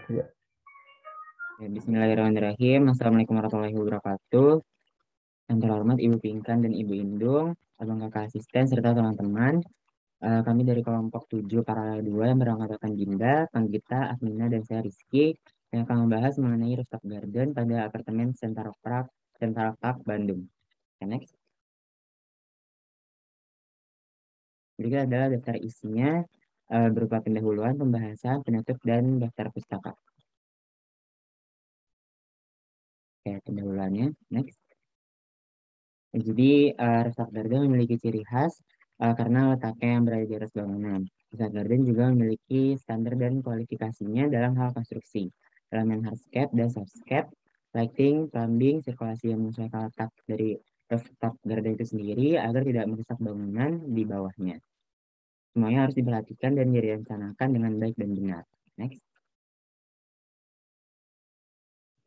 Ya. Bismillahirrahmanirrahim. Assalamualaikum warahmatullahi wabarakatuh. Yang terhormat Ibu Pinkan dan Ibu Indung, abang kakak asisten, serta teman-teman. Kami dari kelompok 7 Paralel 2 yang beranggotakan Dinda, Panggita, Asmina, dan saya Rizky, yang akan membahas mengenai rooftop garden pada apartemen Central Park, Bandung. Okay, next. Berikut adalah daftar isinya berupa pendahuluan, pembahasan, penutup, dan daftar pustaka. Oke, pendahuluannya. Next. Jadi, Rooftop Garden memiliki ciri khas karena letaknya yang berada di atas bangunan. Rooftop Garden juga memiliki standar dan kualifikasinya dalam hal konstruksi, elemen hardscape dan softscape, lighting, plumbing, sirkulasi yang menyesuaikan letak dari rooftop garden itu sendiri agar tidak merusak bangunan di bawahnya. Semuanya harus diperhatikan dan direncanakan dengan baik dan benar. Next.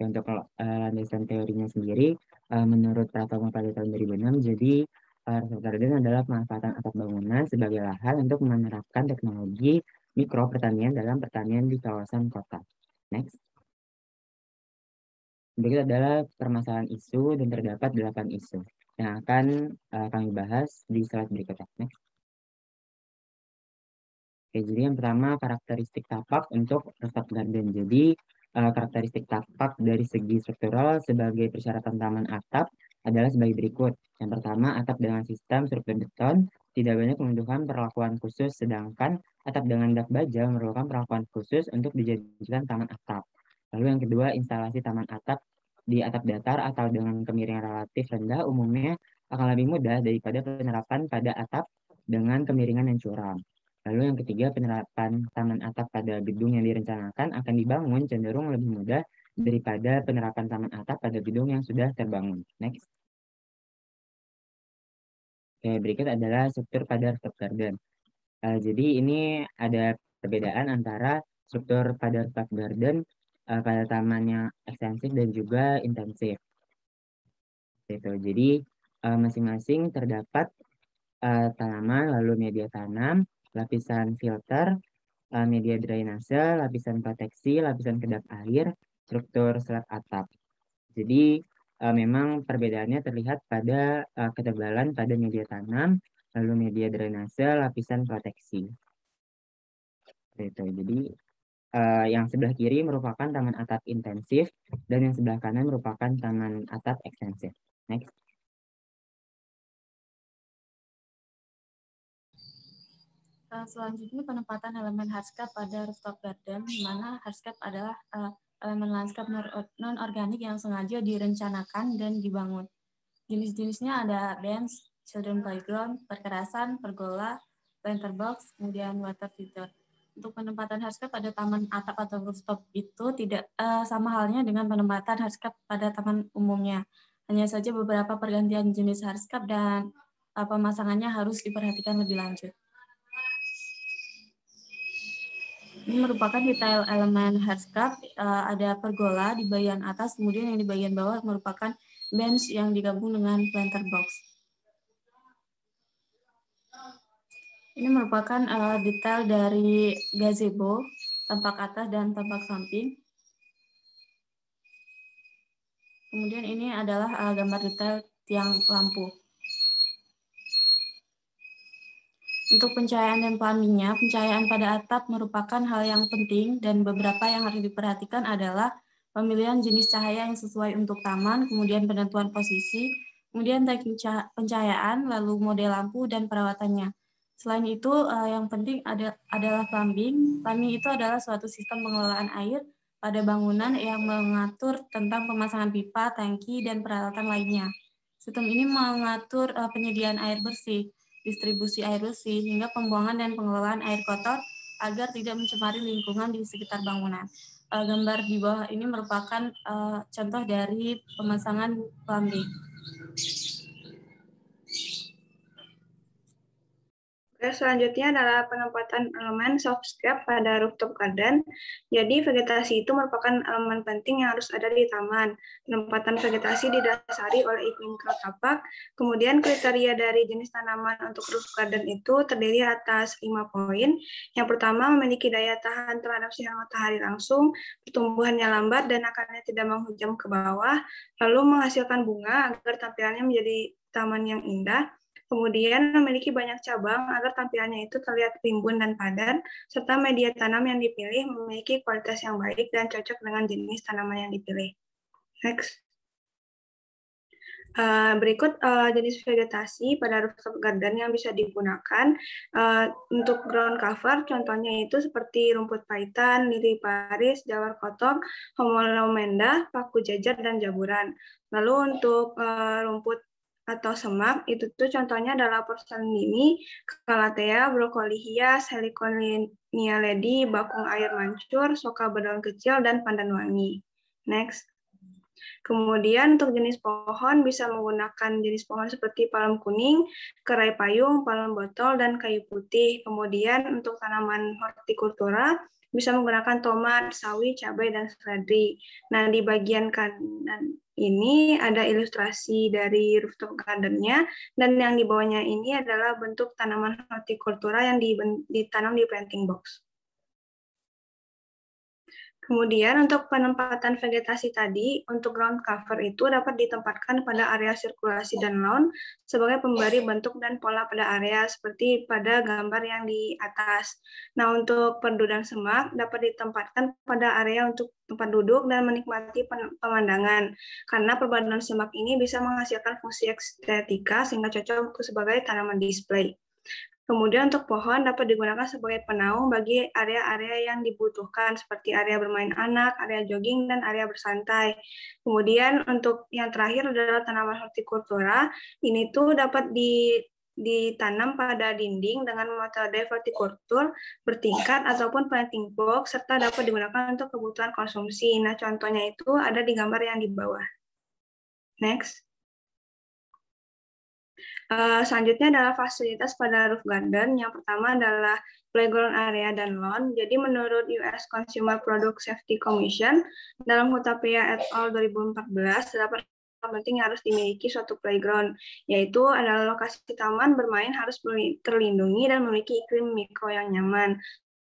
Untuk landasan teorinya sendiri, menurut Pratama pada tahun 2006, jadi Rooftop Garden adalah pemanfaatan atap bangunan sebagai lahan untuk menerapkan teknologi mikro pertanian dalam pertanian di kawasan kota. Next. Berikut adalah permasalahan isu dan terdapat 8 isu yang akan kami bahas di slide berikutnya. Next. Oke, jadi yang pertama karakteristik tapak untuk rooftop garden. Jadi karakteristik tapak dari segi struktural sebagai persyaratan taman atap adalah sebagai berikut. Yang pertama, atap dengan sistem struktur beton tidak banyak membutuhkan perlakuan khusus, sedangkan atap dengan dak baja memerlukan perlakuan khusus untuk dijadikan taman atap. Lalu yang kedua, instalasi taman atap di atap datar atau dengan kemiringan relatif rendah umumnya akan lebih mudah daripada penerapan pada atap dengan kemiringan yang curam. Lalu yang ketiga, penerapan taman atap pada gedung yang direncanakan akan dibangun cenderung lebih mudah daripada penerapan taman atap pada gedung yang sudah terbangun. Next. Oke, berikut adalah struktur pada rooftop garden. Jadi ini ada perbedaan antara struktur pada rooftop garden pada taman yang ekstensif dan juga intensif. Gitu. Jadi masing-masing terdapat tanaman, lalu media tanam, lapisan filter, media drainase, lapisan proteksi, lapisan kedap air, struktur slab atap. Jadi memang perbedaannya terlihat pada ketebalan pada media tanam, lalu media drainase, lapisan proteksi. Gitu. Jadi yang sebelah kiri merupakan taman atap intensif dan yang sebelah kanan merupakan taman atap ekstensif. Next. Selanjutnya penempatan elemen hardscape pada rooftop garden, di mana hardscape adalah elemen lanskap non-organik yang sengaja direncanakan dan dibangun. Jenis-jenisnya ada bench, children playground, perkerasan, pergola, planter box, kemudian water feature. Untuk penempatan hardscape pada taman atap atau rooftop itu tidak sama halnya dengan penempatan hardscape pada taman umumnya. Hanya saja beberapa pergantian jenis hardscape dan pemasangannya harus diperhatikan lebih lanjut. Ini merupakan detail elemen hardscape, ada pergola di bagian atas, kemudian yang di bagian bawah merupakan bench yang digabung dengan planter box. Ini merupakan detail dari gazebo, tampak atas dan tampak samping. Kemudian ini adalah gambar detail tiang lampu. Untuk pencahayaan dan plumbingnya, pencahayaan pada atap merupakan hal yang penting dan beberapa yang harus diperhatikan adalah pemilihan jenis cahaya yang sesuai untuk taman, kemudian penentuan posisi, kemudian teknik pencahayaan, lalu model lampu dan perawatannya. Selain itu, yang penting adalah plumbing. Plumbing itu adalah suatu sistem pengelolaan air pada bangunan yang mengatur tentang pemasangan pipa, tangki, dan peralatan lainnya. Sistem ini mengatur penyediaan air bersih, distribusi air bersih, hingga pembuangan dan pengelolaan air kotor agar tidak mencemari lingkungan di sekitar bangunan. Gambar di bawah ini merupakan contoh dari pemasangan plumbing. Selanjutnya adalah penempatan elemen softscape pada rooftop garden. Jadi vegetasi itu merupakan elemen penting yang harus ada di taman. Penempatan vegetasi didasari oleh iklim tapak. Kemudian kriteria dari jenis tanaman untuk roof garden itu terdiri atas 5 poin. Yang pertama, memiliki daya tahan terhadap sinar matahari langsung, pertumbuhannya lambat dan akarnya tidak menghujam ke bawah, lalu menghasilkan bunga agar tampilannya menjadi taman yang indah. Kemudian memiliki banyak cabang agar tampilannya itu terlihat rimbun dan padat, serta media tanam yang dipilih memiliki kualitas yang baik dan cocok dengan jenis tanaman yang dipilih. Next. Berikut jenis vegetasi pada rooftop garden yang bisa digunakan untuk ground cover, contohnya itu seperti rumput paitan, lili paris, jawar kotok, homolomenda, paku jajar, dan jaburan. Lalu untuk rumput atau semak, itu tuh contohnya adalah porcellini, calathea, brokoli hias, heliconia lady, bakung air mancur, soka berdaun kecil, dan pandan wangi. Next. Kemudian untuk jenis pohon bisa menggunakan jenis pohon seperti palem kuning, kerai payung, palem botol, dan kayu putih. Kemudian untuk tanaman hortikultura bisa menggunakan tomat, sawi, cabai, dan seledri. Nah, di bagian kanan ini ada ilustrasi dari rooftop garden-nya, dan yang di bawahnya ini adalah bentuk tanaman hortikultura yang ditanam di planting box. Kemudian untuk penempatan vegetasi tadi, untuk ground cover itu dapat ditempatkan pada area sirkulasi dan lawn sebagai pemberi bentuk dan pola pada area seperti pada gambar yang di atas. Nah, untuk perdu dan semak dapat ditempatkan pada area untuk tempat duduk dan menikmati pemandangan. Karena perpaduan semak ini bisa menghasilkan fungsi estetika sehingga cocok sebagai tanaman display. Kemudian untuk pohon dapat digunakan sebagai penaung bagi area-area yang dibutuhkan seperti area bermain anak, area jogging, dan area bersantai. Kemudian untuk yang terakhir adalah tanaman hortikultura. Ini tuh dapat ditanam pada dinding dengan metode vertikultur bertingkat ataupun planting box serta dapat digunakan untuk kebutuhan konsumsi. Nah, contohnya itu ada di gambar yang di bawah. Next. Selanjutnya adalah fasilitas pada roof garden. Yang pertama adalah playground area dan lawn. Jadi menurut US Consumer Product Safety Commission, dalam Hutapea et al. 2014, terdapat penting harus dimiliki suatu playground, yaitu adalah lokasi taman bermain harus terlindungi dan memiliki iklim mikro yang nyaman,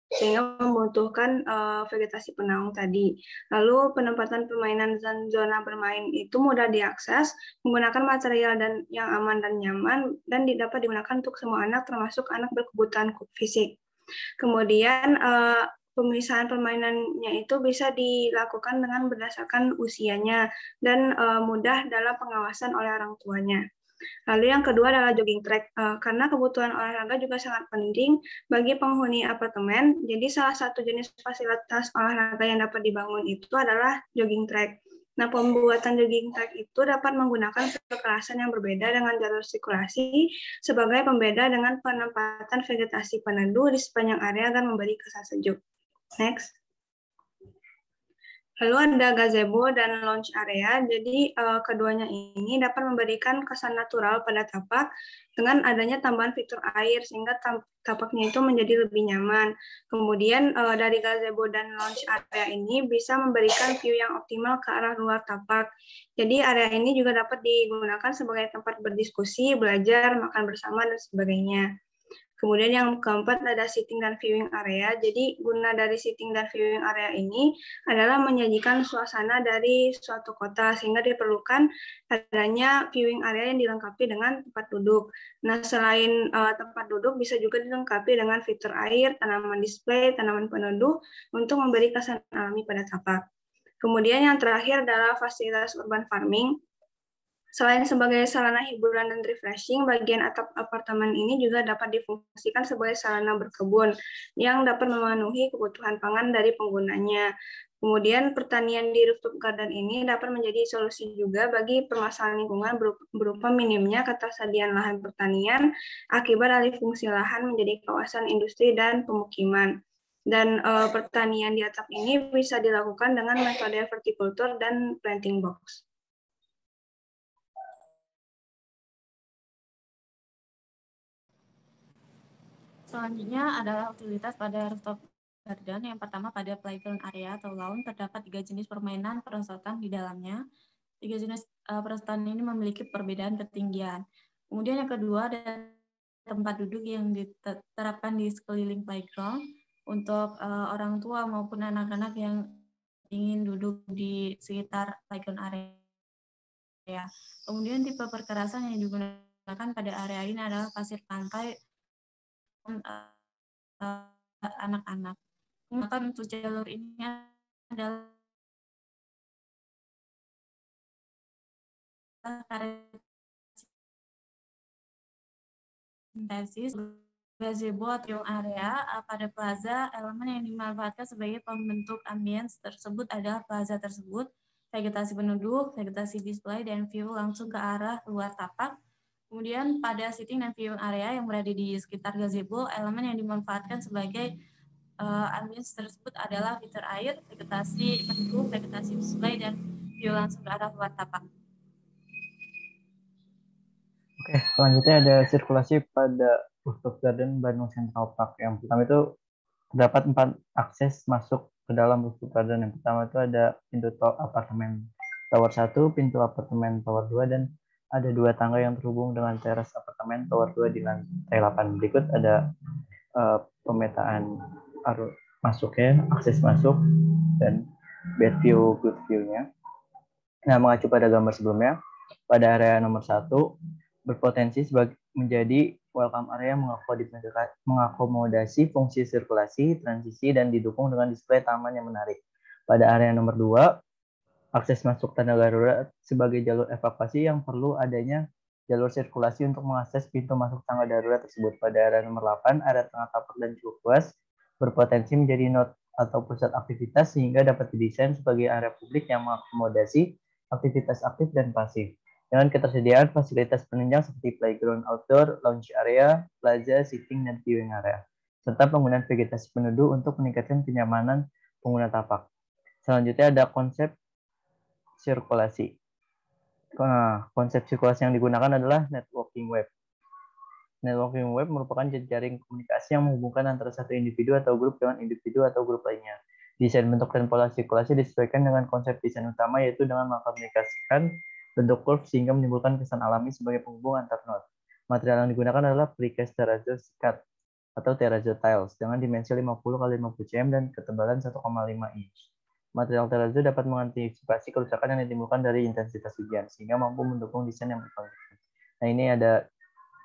sehingga membutuhkan vegetasi penaung tadi. Lalu penempatan permainan dan zona bermain itu mudah diakses, menggunakan material yang aman dan nyaman, dan dapat digunakan untuk semua anak, termasuk anak berkebutuhan fisik. Kemudian pemisahan permainannya itu bisa dilakukan dengan berdasarkan usianya dan mudah dalam pengawasan oleh orang tuanya. Lalu yang kedua adalah jogging track, karena kebutuhan olahraga juga sangat penting bagi penghuni apartemen. Jadi salah satu jenis fasilitas olahraga yang dapat dibangun itu adalah jogging track. Nah, pembuatan jogging track itu dapat menggunakan kekerasan yang berbeda dengan jalur sirkulasi sebagai pembeda dengan penempatan vegetasi peneduh di sepanjang area agar memberi kesan sejuk. Next. Lalu ada gazebo dan lounge area, jadi keduanya ini dapat memberikan kesan natural pada tapak dengan adanya tambahan fitur air sehingga tapaknya itu menjadi lebih nyaman. Kemudian dari gazebo dan lounge area ini bisa memberikan view yang optimal ke arah luar tapak. Jadi area ini juga dapat digunakan sebagai tempat berdiskusi, belajar, makan bersama, dan sebagainya. Kemudian yang keempat ada sitting dan viewing area. Jadi guna dari sitting dan viewing area ini adalah menyajikan suasana dari suatu kota sehingga diperlukan adanya viewing area yang dilengkapi dengan tempat duduk. Nah, selain tempat duduk bisa juga dilengkapi dengan fitur air, tanaman display, tanaman peneduh untuk memberi kesan alami pada tapak. Kemudian yang terakhir adalah fasilitas urban farming. Selain sebagai sarana hiburan dan refreshing, bagian atap apartemen ini juga dapat difungsikan sebagai sarana berkebun yang dapat memenuhi kebutuhan pangan dari penggunanya. Kemudian pertanian di rooftop garden ini dapat menjadi solusi juga bagi permasalahan lingkungan berupa minimnya ketersediaan lahan pertanian akibat alih fungsi lahan menjadi kawasan industri dan pemukiman. Dan pertanian di atap ini bisa dilakukan dengan metode vertikultur dan planting box. Selanjutnya adalah utilitas pada rooftop garden. Yang pertama, pada playground area atau lawn terdapat 3 jenis permainan perosotan di dalamnya. 3 jenis perosotan ini memiliki perbedaan ketinggian. Kemudian yang kedua, ada tempat duduk yang diterapkan di sekeliling playground untuk orang tua maupun anak-anak yang ingin duduk di sekitar playground area. Kemudian tipe perkerasan yang digunakan pada area ini adalah pasir pantai anak-anak. Maka untuk jalur ini adalah karet sintesis gazebo atau area pada plaza. Elemen yang dimanfaatkan sebagai pembentuk ambience tersebut adalah plaza tersebut, vegetasi penduduk, vegetasi display, dan view langsung ke arah luar tapak. Kemudian pada sitting dan viewing area yang berada di sekitar gazebo, elemen yang dimanfaatkan sebagai ambience tersebut adalah fitur air, vegetasi pendukung, vegetasi display, dan view langsung ke arah luar tapak. Oke, selanjutnya ada sirkulasi pada rooftop garden Bandung Central Park. Yang pertama itu terdapat 4 akses masuk ke dalam rooftop garden. Yang pertama itu ada pintu apartemen tower 1, pintu apartemen tower 2, dan ada 2 tangga yang terhubung dengan teras apartemen tower 2 di lantai 8. Berikut ada pemetaan arus masuknya, akses masuk, dan bad view, good view-nya. Nah, mengacu pada gambar sebelumnya, pada area nomor 1, berpotensi sebagai menjadi welcome area mengakomodasi fungsi sirkulasi, transisi, dan didukung dengan display taman yang menarik. Pada area nomor 2, akses masuk tanda darurat sebagai jalur evakuasi yang perlu adanya jalur sirkulasi untuk mengakses pintu masuk tangga darurat tersebut. Pada area nomor 8, area tengah tapak dan cukup luas berpotensi menjadi node atau pusat aktivitas sehingga dapat didesain sebagai area publik yang mengakomodasi aktivitas aktif dan pasif. Dengan ketersediaan fasilitas penunjang seperti playground outdoor, lounge area, plaza, sitting, dan viewing area, serta penggunaan vegetasi penduduk untuk meningkatkan kenyamanan pengguna tapak. Selanjutnya ada konsep sirkulasi. Nah, konsep sirkulasi yang digunakan adalah networking web. Networking web merupakan jejaring komunikasi yang menghubungkan antara satu individu atau grup dengan individu atau grup lainnya. Desain bentuk dan pola sirkulasi disesuaikan dengan konsep desain utama, yaitu dengan mengkomunikasikan bentuk curve sehingga menimbulkan kesan alami sebagai penghubung antar node. Material yang digunakan adalah precast terrazzo sikat atau terrazzo tiles dengan dimensi 50 x 50 cm dan ketebalan 1,5 inch. Material terrazzo dapat mengantisipasi kerusakan yang ditimbulkan dari intensitas hujan sehingga mampu mendukung desain yang berkualitas. Nah, ini ada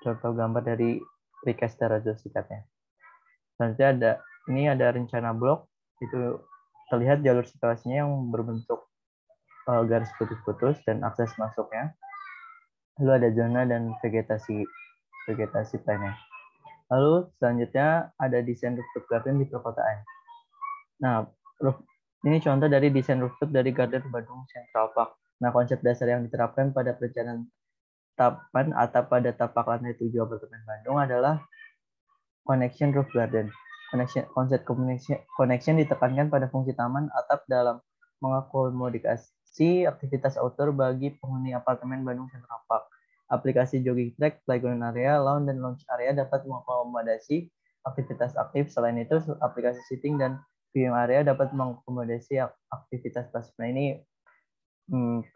contoh gambar dari precast terrazzo sikatnya. Selanjutnya ada rencana blok, itu terlihat jalur sirkulasinya yang berbentuk garis putus-putus dan akses masuknya. Lalu ada zona dan vegetasi plannya. Lalu selanjutnya ada desain rooftop garden di perkotaan. Nah, ini contoh dari desain rooftop dari Garden Bandung Central Park. Nah, konsep dasar yang diterapkan pada perencanaan tapan atap pada tapak lantai 7 apartemen Bandung adalah connection roof garden. Konsep connection ditekankan pada fungsi taman atap dalam mengakomodasi aktivitas outdoor bagi penghuni apartemen Bandung Central Park. Aplikasi jogging track, playground area, lawn, dan lounge area dapat mengakomodasi aktivitas aktif. Selain itu, aplikasi sitting dan viewing area dapat mengakomodasi aktivitas pasif. Nah, ini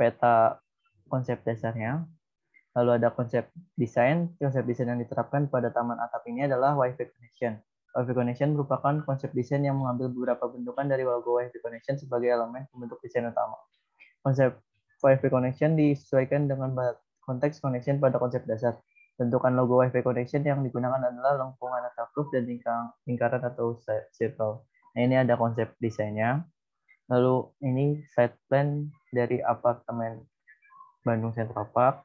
peta konsep dasarnya. Lalu ada konsep desain. Konsep desain yang diterapkan pada taman atap ini adalah Wi-Fi connection. Wi-Fi connection merupakan konsep desain yang mengambil beberapa bentukan dari logo Wi-Fi connection sebagai elemen pembentuk desain utama. Konsep Wi-Fi connection disesuaikan dengan konteks connection pada konsep dasar. Bentukan logo Wi-Fi connection yang digunakan adalah lengkungan atap roof dan lingkaran atau circle. Nah, ini ada konsep desainnya. Lalu ini site plan dari apartemen Bandung Central Park.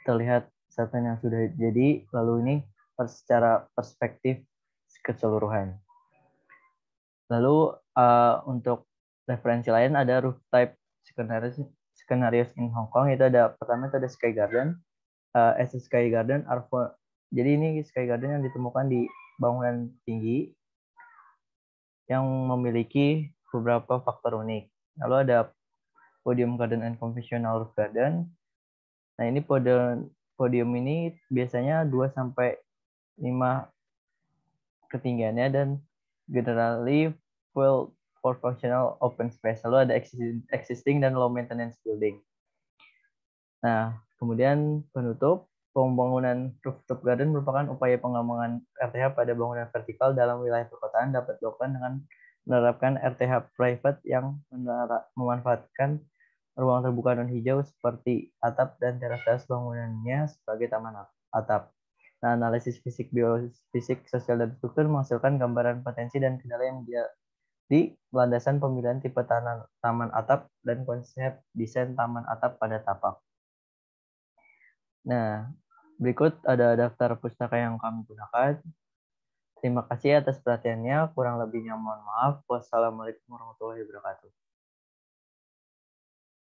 Terlihat satuan yang sudah jadi, lalu ini secara perspektif keseluruhan. Lalu untuk referensi lain ada roof type scenarios in Hong Kong. Itu ada pertama itu ada Sky Garden, Sky Garden jadi ini Sky Garden yang ditemukan di bangunan tinggi yang memiliki beberapa faktor unik. Lalu ada Podium Garden and Conventional Roof Garden. Nah, ini podium ini biasanya 2-5 ketinggiannya, dan generally well for functional open space. Lalu ada existing dan low maintenance building. Nah, kemudian penutup, pembangunan rooftop garden merupakan upaya pengembangan RTH pada bangunan vertikal dalam wilayah perkotaan dapat dilakukan dengan menerapkan RTH private yang memanfaatkan ruang terbuka non hijau seperti atap dan teras-teras bangunannya sebagai taman atap. Nah, analisis fisik, biofisik, sosial, dan struktur menghasilkan gambaran potensi dan kendala yang di landasan pemilihan tipe taman atap dan konsep desain taman atap pada tapak. Nah, berikut ada daftar pustaka yang kami gunakan. Terima kasih atas perhatiannya. Kurang lebihnya mohon maaf. Wassalamualaikum warahmatullahi wabarakatuh.